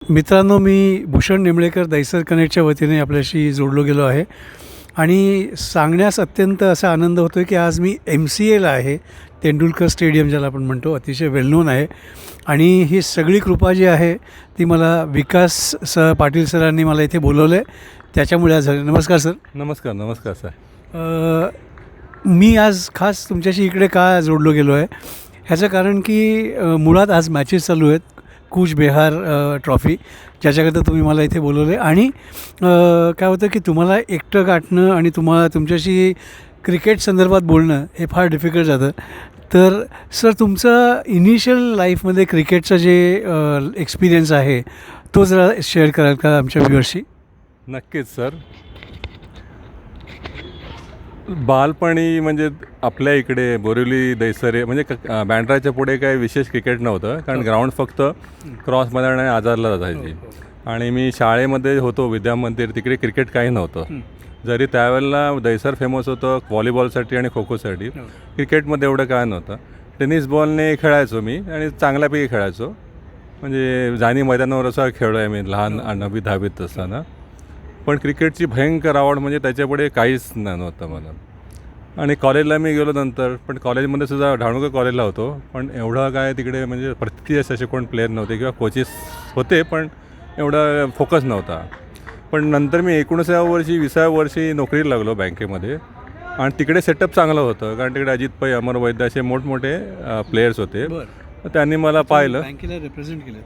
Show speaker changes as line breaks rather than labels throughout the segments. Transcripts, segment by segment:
मित्रांनो, मी भूषण निमळेकर दैसर कनेक्टच्या वतीने आपल्याशी जोडलो गेलो आहे आणि सांगण्यास अत्यंत असा आनंद होतो आहे की आज मी MCAला आहे. तेंडुलकर स्टेडियम ज्याला आपण म्हणतो, अतिशय वेल नोन आहे. आणि ही सगळी कृपा जी आहे ती मला विकास पाटील सरांनी मला इथे बोलवलं आहे, त्याच्यामुळे आज झाले. नमस्कार सर.
नमस्कार. नमस्कार सर.
मी आज खास तुमच्याशी इकडे का जोडलो गेलो आहे ह्याचं कारण की मुळात आज मॅचेस चालू आहेत, कूच बिहार ट्रॉफी, ज्याच्याकरता तुम्ही मला इथे बोलवले. आणि काय होतं की तुम्हाला एकटं गाठणं आणि तुमच्याशी क्रिकेट संदर्भात बोलणं हे फार डिफिकल्ट जातं. तर सर, तुमचं इनिशियल लाईफमध्ये क्रिकेटचं जे एक्सपिरियन्स आहे तो जरा शेअर कराल का आमच्या व्ह्युअर्सशी?
नक्कीच सर. बालपणी म्हणजे आपल्या इकडे बोरिवली दैसरे म्हणजे बँड्राच्या पुढे काही विशेष क्रिकेट नव्हतं, कारण ग्राउंड फक्त क्रॉस मैदान आणि आजारला जायची. आणि मी शाळेमध्ये होतो विद्यामंदिर, तिकडे क्रिकेट काही नव्हतं. जरी त्यावेळेला दैसर फेमस होतं व्हॉलीबॉलसाठी आणि खो खोसाठी, क्रिकेटमध्ये एवढं काय नव्हतं. टेनिस बॉलने खेळायचो मी आणि चांगल्यापैकी खेळायचो. म्हणजे जाणी मैदानावर असं खेळलो आहे मी लहान 9वी 10वीत असताना. पण क्रिकेटची भयंकर आवड म्हणजे त्याच्यापुढे काहीच नव्हतं मला. आणि कॉलेजला मी गेलो नंतर, पण कॉलेजमध्ये सुद्धा ढाणुकर कॉलेजला होतो, पण एवढं काय तिकडे म्हणजे प्रतिदिवस असे कोण प्लेयर नव्हते किंवा कोचेस होते, पण एवढा फोकस नव्हता. पण नंतर मी 19व्या वर्षी 20व्या वर्षी नोकरीला लागलो बँकेमध्ये. आणि तिकडे सेटअप चांगलं होतं, कारण तिकडे अजित पै, अमर वैद्य असे मोठमोठे प्लेयर्स होते. त्यांनी मला पाहिलं.
बँकेला रिप्रेझेंट केलं?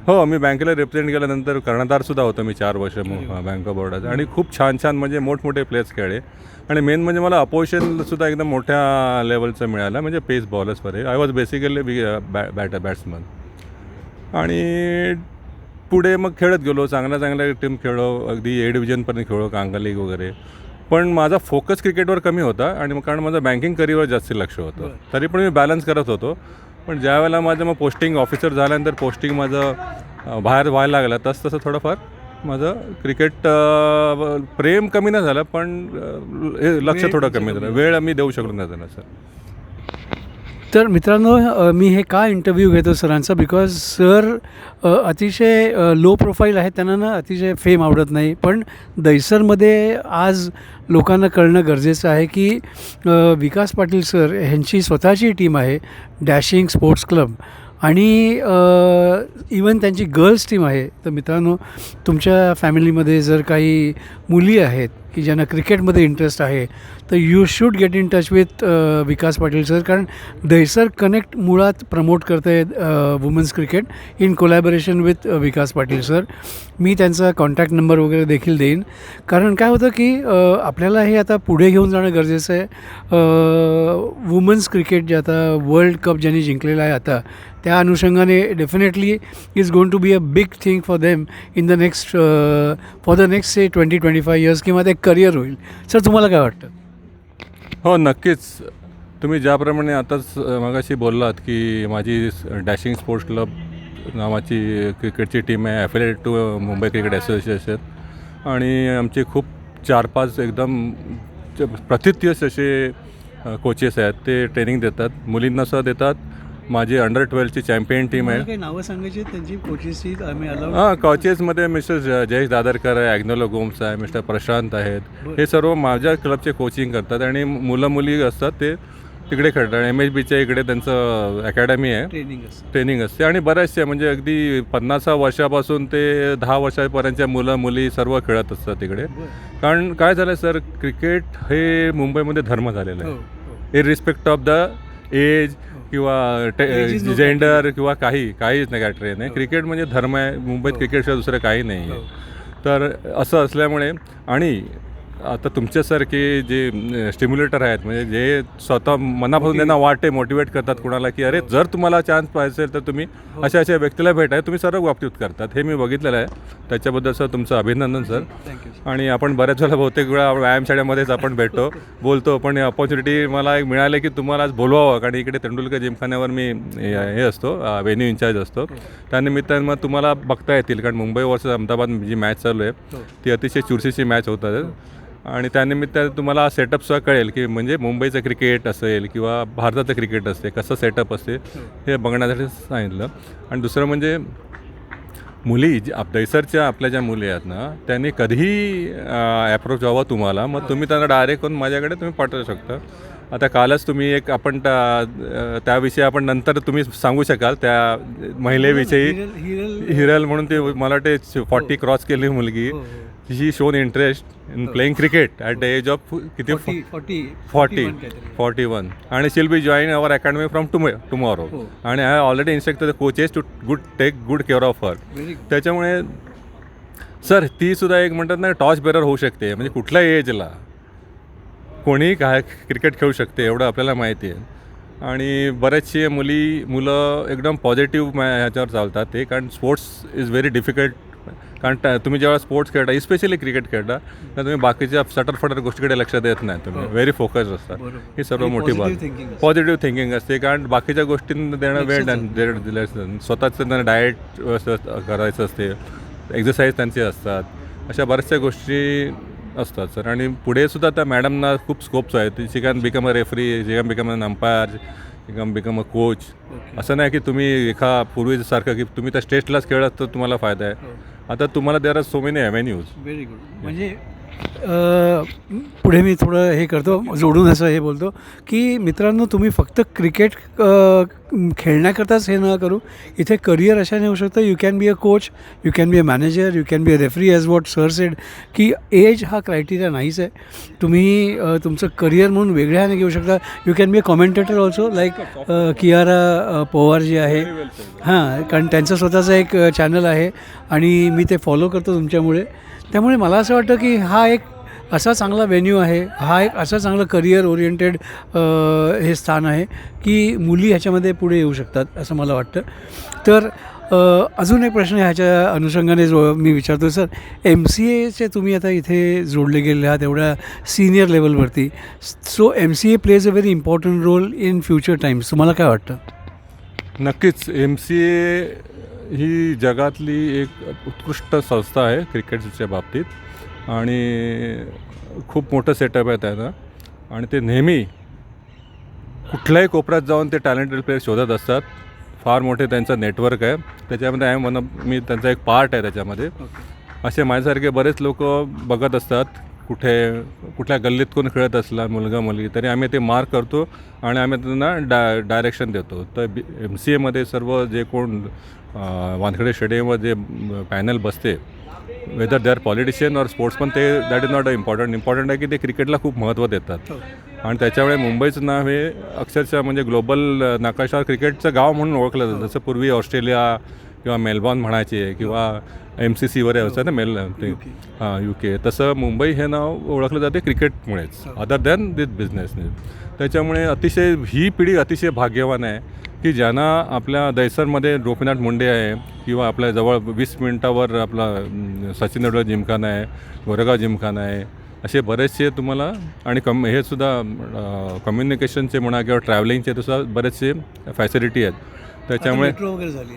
हो, मी बँकेला रिप्रेझेंट केल्यानंतर कर्णधारसुद्धा होतो मी 4 वर्ष बँक ऑफ बरोडाचा. आणि खूप छान छान म्हणजे मोठमोठे प्लेयर्स खेळले. आणि मेन म्हणजे मला अपोजिशनसुद्धा एकदम मोठ्या लेवलचं मिळालं, म्हणजे पेस बॉलर्समध्ये. I was basically batsman. आणि पुढे मग खेळत गेलो, चांगल्या टीम खेळलो, अगदी A डिव्हिजनपर्यंत खेळलो, कांगा लीग वगैरे. पण माझा फोकस क्रिकेटवर कमी होता, आणि कारण माझं बँकिंग करिअरवर जास्त लक्ष होतं. तरी पण मी बॅलन्स करत होतो. पण ज्या वेळेला माझं मग पोस्टिंग ऑफिसर झाल्यानंतर पोस्टिंग माझं बाहेर व्हायला लागलं, तसं थोडंफार माझं क्रिकेट प्रेम कमी नाही झालं, पण लक्ष थोडं कमी झालं, वेळ मी देऊ शकलो नाही झाला सर.
तर मित्रांनो, मी हे का इंटरव्ह्यू घेतो सरांचा, बिकॉज सर अतिशय लो प्रोफाईल आहे, त्यांना ना अतिशय फेम आवडत नाही. पण दैसरमध्ये आज लोकांना कळणं गरजेचं आहे की विकास पाटील सर ह्यांची स्वतःची टीम आहे, डॅशिंग स्पोर्ट्स क्लब, आणि इवन त्यांची गर्ल्स टीम आहे. तर मित्रांनो, तुमच्या फॅमिलीमध्ये जर काही मुली आहेत की ज्यांना क्रिकेटमध्ये इंटरेस्ट आहे, तर you should get in touch with Vikas Patil sir, कारण दैसर कनेक्ट मुळात प्रमोट करत आहे women's cricket in collaboration with Vikas Patil sir. मी त्यांचा कॉन्टॅक्ट नंबर वगैरे देखील देईन, कारण काय होतं की आपल्याला हे आता पुढे घेऊन जाणं गरजेचं आहे. वुमन्स क्रिकेट जे आता वर्ल्ड कप ज्यांनी जिंकलेलं आहे आता, त्या अनुषंगाने definitely is going to be a big thing for them in the next for the next से 20-25 इयर्स, किंवा ते करिअर होईल. सर, तुम्हाला काय वाटतं?
हो, नक्कीच. तुम्ही ज्याप्रमाणे आताच मगाशी बोललात की माझी डॅशिंग स्पोर्ट्स क्लब नावाची क्रिकेटची टीम आहे, affiliated to Mumbai cricket association. आणि आमचे खूप 4-5 एकदम प्रतिथयश असे कोचेस आहेत, ते ट्रेनिंग देतात, मुलींनासुद्धा देतात. माझी अंडर 12ची चॅम्पियन टीम आहे.
काही नावं सांगायची त्यांची कोचेसची?
कोचेसमध्ये मिस्टर जयेश दादरकर आहे, ॲग्नोलो गोम्स आहे, मिस्टर प्रशांत आहेत. हे सर्व माझ्या क्लबचे कोचिंग करतात, आणि मुलं मुली असतात ते तिकडे खेळतात. MHBच्या इकडे त्यांचं अकॅडमी आहे, ट्रेनिंग असते. आणि बऱ्याचशे म्हणजे अगदी 50 वर्षापासून ते 10 वर्षापर्यंतच्या मुलं मुली सर्व खेळत असतात तिकडे. कारण काय झालं सर, क्रिकेट हे मुंबईमध्ये धर्म झालेलं आहे, इररिस्पेक्ट ऑफ द एज किंवा जेंडर किंवा काहीच नाही. काय ट्रेन आहे, क्रिकेट म्हणजे धर्म आहे. मुंबईत क्रिकेटशिवाय दुसरं काही नाही आहे. तर असं असल्यामुळे, आणि आता तुमच्यासारखे जे स्टिम्युलेटर आहेत, म्हणजे जे स्वतः मनापासून त्यांना वाटते, मोटिवेट करतात कुणाला की अरे जर तुम्हाला चान्स पाहिजे असेल तर तुम्ही अशा व्यक्तीला भेटाय, तुम्ही सर्व बाबतीत करतात. हे मी बघितलेलं आहे. त्याच्याबद्दल सर तुमचं अभिनंदन सर. आणि आपण बऱ्याच वेळा बहुतेक वेळा व्यायामशाळेमध्येच आपण भेटतो, बोलतो, पण अपॉर्च्युनिटी मला एक मिळाली की तुम्हाला आज बोलवावं, कारण इकडे तेंडुलकर जिमखान्यावर मी हे असतो, व्हेन्यू इन्चार्ज असतो. त्यानिमित्तानं मग तुम्हाला बघता येतील, कारण मुंबई वर्सेस अहमदाबाद जी मॅच चालू आहे ती अतिशय चुरशीची मॅच होतात. आणि त्यानिमित्तानं तुम्हाला सेटअपसुद्धा कळेल की म्हणजे मुंबईचं क्रिकेट असेल किंवा भारताचं क्रिकेट असते, कसं सेटअप असते हे बघण्यासाठी सांगितलं. आणि दुसरं म्हणजे मुली दैसरच्या आपल्या ज्या मुली आहेत ना त्यांनी कधीही ॲप्रोच व्हावं तुम्हाला, मग तुम्ही त्यांना डायरेक्ट करून माझ्याकडे तुम्ही पाठवू शकता. आता कालच तुम्ही एक आपण त्याविषयी आपण नंतर तुम्ही सांगू शकाल त्या महिलेविषयी. हिरल म्हणून ती मला वाटते 40 क्रॉस केली मुलगी. She shown interest in playing cricket at the age of किती 41 आणि she'll be join our academy from tomorrow. आणि I already instruct the coaches to take good care of her. त्याच्यामुळे सर ती सुद्धा एक म्हणतात ना टॉर्च बेरर होऊ शकते, म्हणजे कुठल्याही एजला कोणीही काय क्रिकेट खेळू शकते एवढं आपल्याला माहिती आहे. आणि बरेचसे मुलं एकदम पॉझिटिव्ह ह्याच्यावर चालतात ते, कारण स्पोर्ट्स इज व्हेरी डिफिकल्ट. कारण तुम्ही जेव्हा स्पोर्ट्स खेळता, इस्पेशली क्रिकेट खेळता, तर तुम्ही बाकीच्या सटरफटर गोष्टीकडे लक्ष देत नाही, तुम्ही व्हेरी फोकस्ड असतात. ही सर्व मोठी बात पॉझिटिव्ह थिंकिंग असते. कारण बाकीच्या गोष्टींना देणं वेळ दिलं, स्वतःचं त्यांना डाएट करायचं असते, एक्झरसाईज त्यांचे असतात, अशा बऱ्याचशा गोष्टी असतात सर. आणि पुढे सुद्धा त्या मॅडमना खूप स्कोप्स आहेत. She can become a referee, she can become an umpire, she can become a coach. असं नाही की तुम्ही पूर्वीसारखं की तुम्ही त्या स्टेटलाच खेळत तर तुम्हाला फायदा आहे. आता तुम्हाला there are so many avenues.
Very good. म्हणजे पुढे मी थोडं हे करतो, जोडून असं हे बोलतो की मित्रांनो, तुम्ही फक्त क्रिकेट खेळण्याकरताच हे न करू, इथे करिअर अशाने होऊ शकतं. You can be a coach, you can be a manager, you can be a referee, as what sir said की एज हा क्रायटेरिया नाहीच आहे. तुम्ही तुमचं करिअर म्हणून वेगळ्याने घेऊ शकता. You can be a commentator also, like Kiara Pawar जी आहे. हां, कारण त्यांचं स्वतःचं एक चॅनल आहे आणि मी ते फॉलो करतो तुमच्यामुळे. त्यामुळे मला असं वाटतं की हा एक असा चांगला व्हेन्यू आहे, हा एक असं चांगलं करिअर ओरिएंटेड हे स्थान आहे की मुली ह्याच्यामध्ये पुढे येऊ शकतात असं मला वाटतं. तर अजून एक प्रश्न ह्याच्या अनुषंगाने जो मी विचारतो सर, MCAचे तुम्ही आता इथे जोडले गेले आहात एवढ्या सिनियर लेवलवरती. So MCA plays a very important role in future times. तुम्हाला काय वाटतं?
नक्कीच. MCA ही जगातली एक उत्कृष्ट संस्था आहे क्रिकेटच्या बाबतीत आणि खूप मोठं सेटअप आहे त्यांना. आणि ते नेहमी कुठल्याही कोपऱ्यात जाऊन ते टॅलेंटेड प्लेयर शोधत असतात. फार मोठे त्यांचं नेटवर्क आहे त्याच्यामध्ये. मी त्यांचा एक पार्ट आहे त्याच्यामध्ये. असे माझ्यासारखे बरेच लोक बघत असतात, कुठल्या गल्लीत कोण खेळत असला मुलगा मुलगी तरी आम्ही ते मार्क करतो आणि आम्ही त्यांना डायरेक्शन देतो. तर MCAमध्ये सर्व जे कोण वानखेडे स्टेडियमवर जे पॅनल बसते, वेदर दे आर पॉलिटिशियन और स्पोर्ट्समन, ते दॅट इज नॉट इम्पॉर्टंट आहे की ते क्रिकेटला खूप महत्त्व देतात. आणि त्याच्यामुळे मुंबईचं नाव हे अक्षरशः म्हणजे ग्लोबल नकाशावर क्रिकेटचं गाव म्हणून ओळखलं जातं. जसं पूर्वी ऑस्ट्रेलिया किंवा मेलबॉर्न म्हणायचे किंवा MCC वगैरे असतं ना ते UK, तसं मुंबई हे नाव ओळखलं जाते क्रिकेटमुळेच, अदर दॅन दिस बिझनेसने. त्याच्यामुळे ही पिढी अतिशय भाग्यवान आहे की ज्यांना आपल्या दैसरमध्ये गोपीनाथ मुंडे आहे किंवा आपल्या जवळ 20 मिनिटावर आपला सचिन तेंडुलकर जिमखाना आहे, गोरेगाव जिमखाना आहे, असे बरेचसे तुम्हाला. आणि हे सुद्धा कम्युनिकेशनचे म्हणा किंवा ट्रॅव्हलिंगचे सुद्धा बरेचसे फॅसिलिटी आहेत. त्याच्यामुळे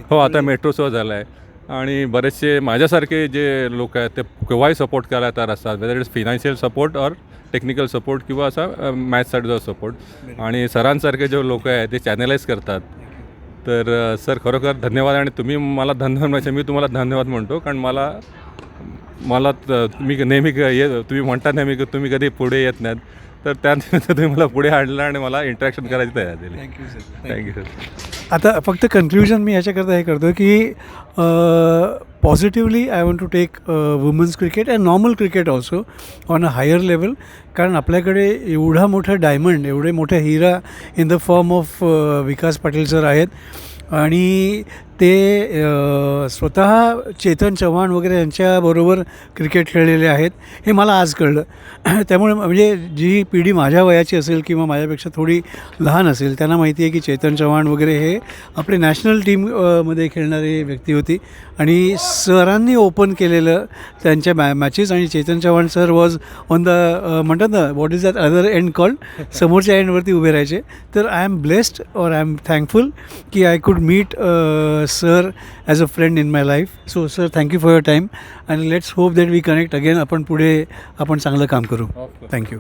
हो, आता मेट्रो सुद्धा झाला आहे. आणि बरेचसे माझ्यासारखे जे लोक आहेत ते केव्हाही सपोर्ट करायला तयार असतात, वेदर इट्स फिनान्शियल सपोर्ट और टेक्निकल सपोर्ट किंवा असा मॅथ्ससाठीचा सपोर्ट. आणि सरांसारखे जे लोक आहेत ते चॅनलाइज करतात. तर सर खरोखर धन्यवाद. आणि तुम्ही मला धन्यवाद म्हणजे मी तुम्हाला धन्यवाद म्हणतो, कारण मला तुम्ही नेहमी तुम्ही म्हणता नेहमी की तुम्ही कधी पुढे येत नाहीत, तर त्यानिमित्त तुम्ही मला पुढे आणलं आणि मला इंटरॅक्शन करायची तयार दिली.
Thank you sir.
Thank you sir.
आता फक्त कन्क्ल्युजन मी ह्याच्याकरता हे करतो की positively I want to take women's cricket and normal cricket also on a higher level. कारण आपल्याकडे एवढा मोठा डायमंड, एवढे मोठा हिरा in the form of Vikas Patil sir आहेत. आणि ते स्वतः चेतन चव्हाण वगैरे यांच्याबरोबर क्रिकेट खेळलेले आहेत हे मला आज कळलं. त्यामुळे म्हणजे जी पिढी माझ्या वयाची असेल किंवा माझ्यापेक्षा थोडी लहान असेल त्यांना माहिती आहे की चेतन चव्हाण वगैरे हे आपले नॅशनल टीममध्ये खेळणारी व्यक्ती होती. आणि सरांनी ओपन केलेलं त्यांच्या मॅचेस. आणि Chetan Chavan sir was on the म्हणतात ना what is that other end called, समोरच्या एंडवरती उभे राहायचे. तर आय एम ब्लेस्ड और आय एम थँकफुल की I could meet sir as a friend in my life. So sir thank you for your time and let's hope that we connect again. आपण पुढे चांगलं काम करू. थँक्यू.